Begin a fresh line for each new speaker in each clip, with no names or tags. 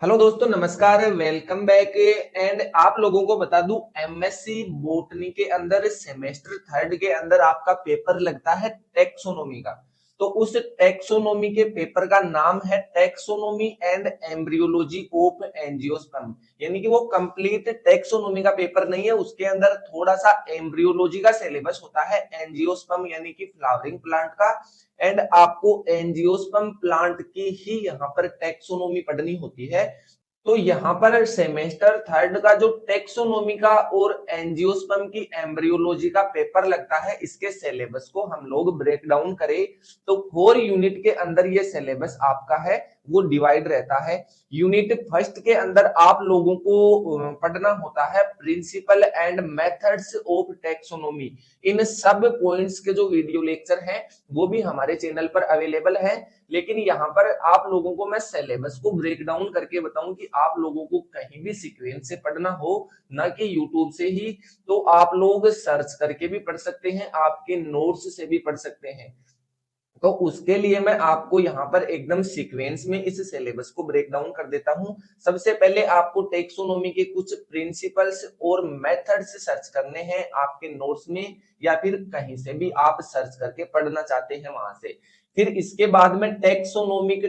Hello दोस्तों, नमस्कार। Welcome back. And आप लोगों को बता दूं, एमएससी बोटनी के अंदर सेमेस्टर थर्ड के अंदर आपका पेपर लगता है टेक्सोनोमी का। तो उस टेक्सोनोमी के पेपर का नाम है taxonomy and embryology of angiosperm. यानी कि वो कंप्लीट टेक्सोनोमी का पेपर नहीं है, उसके अंदर थोड़ा सा एम्ब्रियोलॉजी का सिलेबस होता है, एंजियोस्पर्म यानी कि फ्लावरिंग प्लांट का। एंड आपको एंजियोस्पर्म प्लांट की ही यहाँ पर टेक्सोनोमी पढ़नी होती है। तो यहाँ पर सेमेस्टर थर्ड का जो टेक्सोनोमी का और एंजियोस्पर्म की एम्ब्रियोलॉजी का पेपर लगता है, इसके सिलेबस को हम लोग ब्रेक डाउन करें तो 4 यूनिट के अंदर ये सिलेबस आपका है वो डिवाइड रहता है। यूनिट फर्स्ट के अंदर आप लोगों को पढ़ना होता है principle and methods of taxonomy. इन सब पॉइंट्स के जो वीडियो लेक्चर हैं वो भी हमारे चैनल पर अवेलेबल है। लेकिन यहाँ पर आप लोगों को मैं सिलेबस को ब्रेक डाउन करके बताऊं कि आप लोगों को कहीं भी सीक्वेंस से पढ़ना हो, ना कि यूट्यूब से ही, तो आप लोग सर्च करके भी पढ़ सकते हैं, आपके नोट्स से भी पढ़ सकते हैं। तो उसके लिए मैं आपको यहाँ पर एकदम सीक्वेंस में इस सिलेबस को ब्रेक डाउन कर देता हूँ। सबसे पहले आपको टेक्सोनोमी के कुछ प्रिंसिपल्स और मेथड्स सर्च करने हैं आपके नोट्स में, या फिर कहीं से भी आप सर्च करके पढ़ना चाहते हैं वहां से। फिर इसके बाद में टेक्सोनोमिक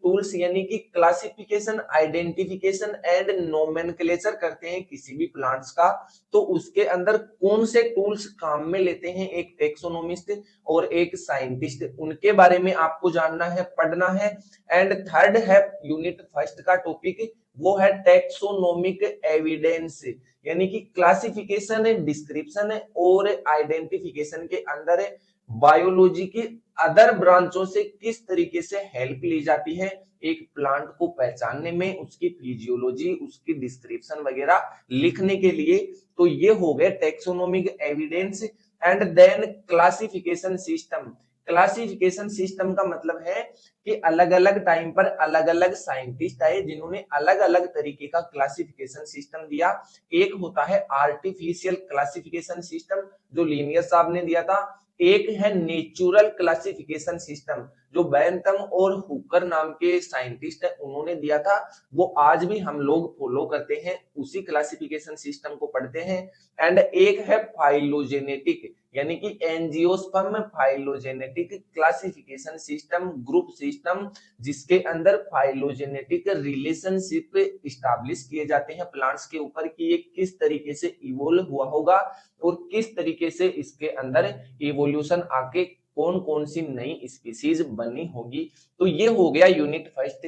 टूल्स यानी कि क्लासिफिकेशन, आइडेंटिफिकेशन एंड नोमेनक्लेचर करते हैं किसी भी प्लांट्स का। तो उसके अंदर कौन से टूल्स काम में लेते हैं एक टेक्सोनोमिस्ट और एक साइंटिस्ट, उनके बारे में आपको जानना है, पढ़ना है। एंड थर्ड है यूनिट फर्स्ट का टॉपिक, वो है टेक्सोनोमिक एविडेंस, यानी कि क्लासिफिकेशन, डिस्क्रिप्शन और आइडेंटिफिकेशन के अंदर बायोलॉजी की अदर ब्रांचों से किस तरीके से हेल्प ली जाती है एक प्लांट को पहचानने में, उसकी फिजियोलॉजी, उसकी डिस्क्रिप्शन वगैरह लिखने के लिए। तो ये हो गए taxonomic evidence. And then classification system. Classification system का मतलब है कि अलग अलग टाइम पर अलग अलग साइंटिस्ट आए जिन्होंने अलग अलग तरीके का क्लासिफिकेशन सिस्टम दिया। एक होता है आर्टिफिशियल क्लासिफिकेशन सिस्टम जो लीनियर साहब ने दिया था। एक है नेचुरल क्लासिफिकेशन सिस्टम जो बैंथम और हुकर नाम के साइंटिस्ट है उन्होंने दिया था। वो आज भी हम लोग फॉलो करते हैं, उसी क्लासिफिकेशन सिस्टम को पढ़ते हैं। एंड एक है फाइलोजेनेटिक यानी कि angiosperm phylogenetic classification system, group system, जिसके अंदर फाइलोजेनेटिक रिलेशनशिप स्टैब्लिश किए जाते हैं प्लांट्स के ऊपर कि ये किस तरीके से इवोल्व हुआ होगा और किस तरीके से इसके अंदर इवोल्यूशन आके कौन कौन सी नई स्पीसीज बनी होगी। तो ये हो गया यूनिट फर्स्ट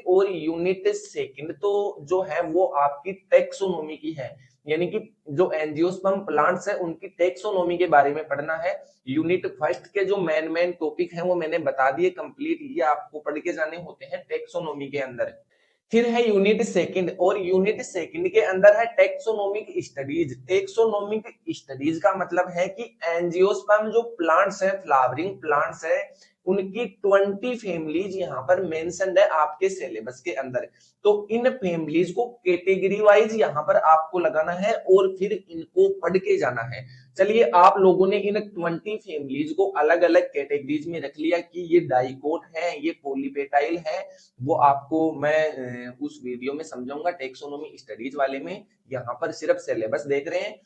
और यूनिट सेकंड तो जो है वो आपकी टेक्सोनोमी की है, यानी कि जो एंजियोस्पर्म प्लांट्स है उनकी टेक्सोनोमी के बारे में पढ़ना है। यूनिट फर्स्ट के जो मेन टॉपिक हैं वो मैंने बता दिए कंप्लीट, ये आपको पढ़ के जाने होते हैं टेक्सोनोमी के अंदर। फिर है यूनिट सेकंड, और यूनिट सेकंड के अंदर है टेक्सोनोमिक स्टडीज। टेक्सोनोमिक स्टडीज का मतलब है कि एंजियोस्पर्म जो प्लांट्स है, फ्लावरिंग प्लांट्स है, उनकी 20 फैमिलीज यहाँ पर मेंशन्ड है आपके सिलेबस के अंदर। तो इन फैमिलीज को कैटेगरी वाइज यहाँ पर आपको लगाना है और फिर इनको पढ़ के जाना है। चलिए, आप लोगों ने इन 20 फैमिलीज को अलग अलग कैटेगरीज में रख लिया कि ये डाइकोट है, ये पॉलीपेटाइल है। वो आपको मैं उस वीडियो में समझाऊंगा टेक्सोनोमी स्टडीज वाले में। यहाँ पर सिर्फ सिलेबस देख रहे हैं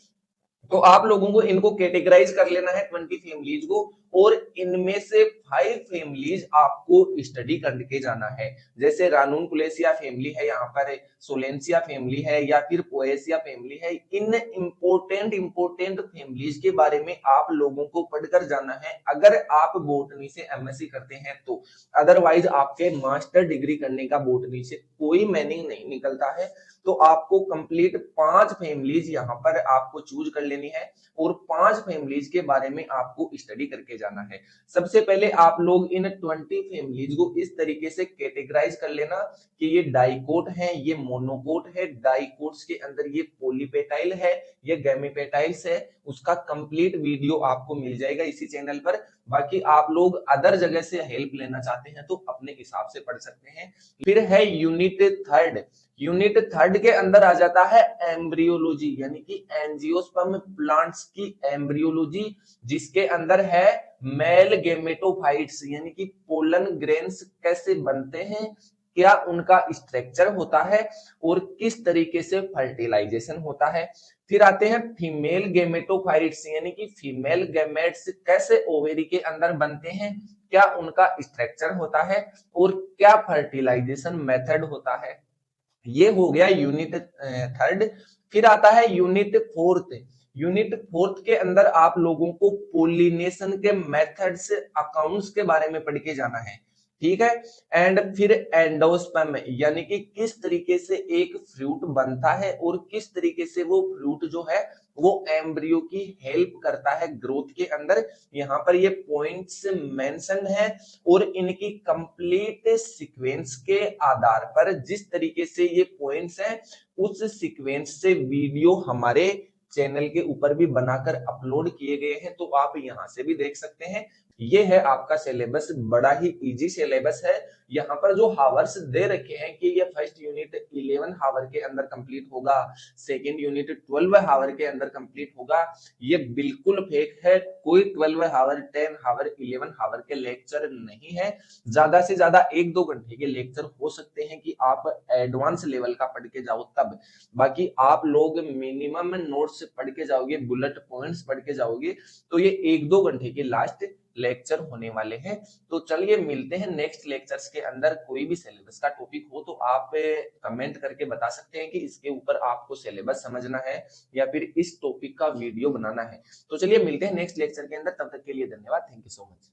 तो आप लोगों को इनको कैटेगराइज कर लेना है 20 फैमिलीज को, और इनमें से 5 फैमिलीज आपको स्टडी करके जाना है। जैसे रानूनकुलेसिया फैमिली है, यहाँ पर सोलेंसिया फैमिली है, या फिर पोएसिया फैमिली है। इन इंपोर्टेंट फैमिलीज के बारे में आप लोगों को पढ़कर जाना है अगर आप बोटनी से एमएससी करते हैं तो। अदरवाइज आपके मास्टर डिग्री करने का बोटनी से कोई मीनिंग नहीं निकलता है। तो आपको कंप्लीट 5 फैमिलीज यहाँ पर आपको चूज कर लेनी है और 5 फैमिलीज के बारे में आपको स्टडी करके जाना है। सबसे पहले आप लोग इन 20 फैमिलीज को इस तरीके से कैटेगराइज कर लेना कि ये डाइकोट है, ये मोनोकोट है, डाइकोट्स के अंदर ये पॉलीपेटाइल है, ये गैमीपेटाइल्स है। उसका कंप्लीट वीडियो आपको मिल जाएगा इसी चैनल पर। बाकी आप लोग अदर जगह से हेल्प लेना चाहते हैं तो अपने हिसाब से पढ़ सकते हैं। फिर है यूनिट थर्ड। यूनिट थर्ड के अंदर आ जाता है एम्ब्रियोलॉजी, यानी कि एंजियोस्पर्म प्लांट्स की एम्ब्रियोलॉजी, जिसके अंदर है मेल गेमेटोफाइट्स, यानी कि पोलन ग्रेन्स कैसे बनते हैं, क्या उनका स्ट्रक्चर होता है और किस तरीके से फर्टिलाइजेशन होता है। फिर आते हैं फीमेल गेमेटोफाइट्स, यानी कि फीमेल गैमेट्स कैसे ओवेरी के अंदर बनते हैं, क्या उनका स्ट्रक्चर होता है और क्या फर्टिलाइजेशन मेथड होता है। ये हो गया यूनिट थर्ड। फिर आता है यूनिट फोर्थ। यूनिट फोर्थ के अंदर आप लोगों को पोलिनेशन के मेथड्स, अकाउंट्स के बारे में पढ़ के जाना है, ठीक है। एंड फिर एंडोस्पर्म, यानी कि किस तरीके से एक फ्रूट बनता है और किस तरीके से वो फ्रूट जो है वो एम्ब्रियो की हेल्प करता है ग्रोथ के अंदर। यहाँ पर ये पॉइंट्स मेंशन है और इनकी कंप्लीट सीक्वेंस के आधार पर जिस तरीके से ये पॉइंट्स हैं उस सीक्वेंस से वीडियो हमारे चैनल के ऊपर भी बनाकर अपलोड किए गए हैं, तो आप यहां से भी देख सकते हैं। ये है आपका सिलेबस, बड़ा ही इजी सिलेबस है। यहाँ पर जो हावर्स दे रखे हैं कि ये फर्स्ट यूनिट 11 हावर के अंदर कंप्लीट होगा, सेकंड यूनिट 12 हावर के अंदर कंप्लीट होगा, ये बिल्कुल फेक है। कोई 12 हावर, 10 हावर, 11 हावर के लेक्चर नहीं है। ज्यादा से ज्यादा 1-2 घंटे के लेक्चर हो सकते हैं कि आप एडवांस लेवल का पढ़ के जाओ तब। बाकी आप लोग मिनिमम नोट्स पढ़ के जाओगे, बुलेट पॉइंट्स पढ़ के जाओगे, तो ये 1-2 घंटे के लास्ट लेक्चर होने वाले हैं। तो चलिए मिलते हैं नेक्स्ट लेक्चर्स के अंदर। कोई भी सिलेबस का टॉपिक हो तो आप कमेंट करके बता सकते हैं कि इसके ऊपर आपको सिलेबस समझना है या फिर इस टॉपिक का वीडियो बनाना है। तो चलिए मिलते हैं नेक्स्ट लेक्चर के अंदर, तब तक के लिए धन्यवाद, थैंक यू सो मच।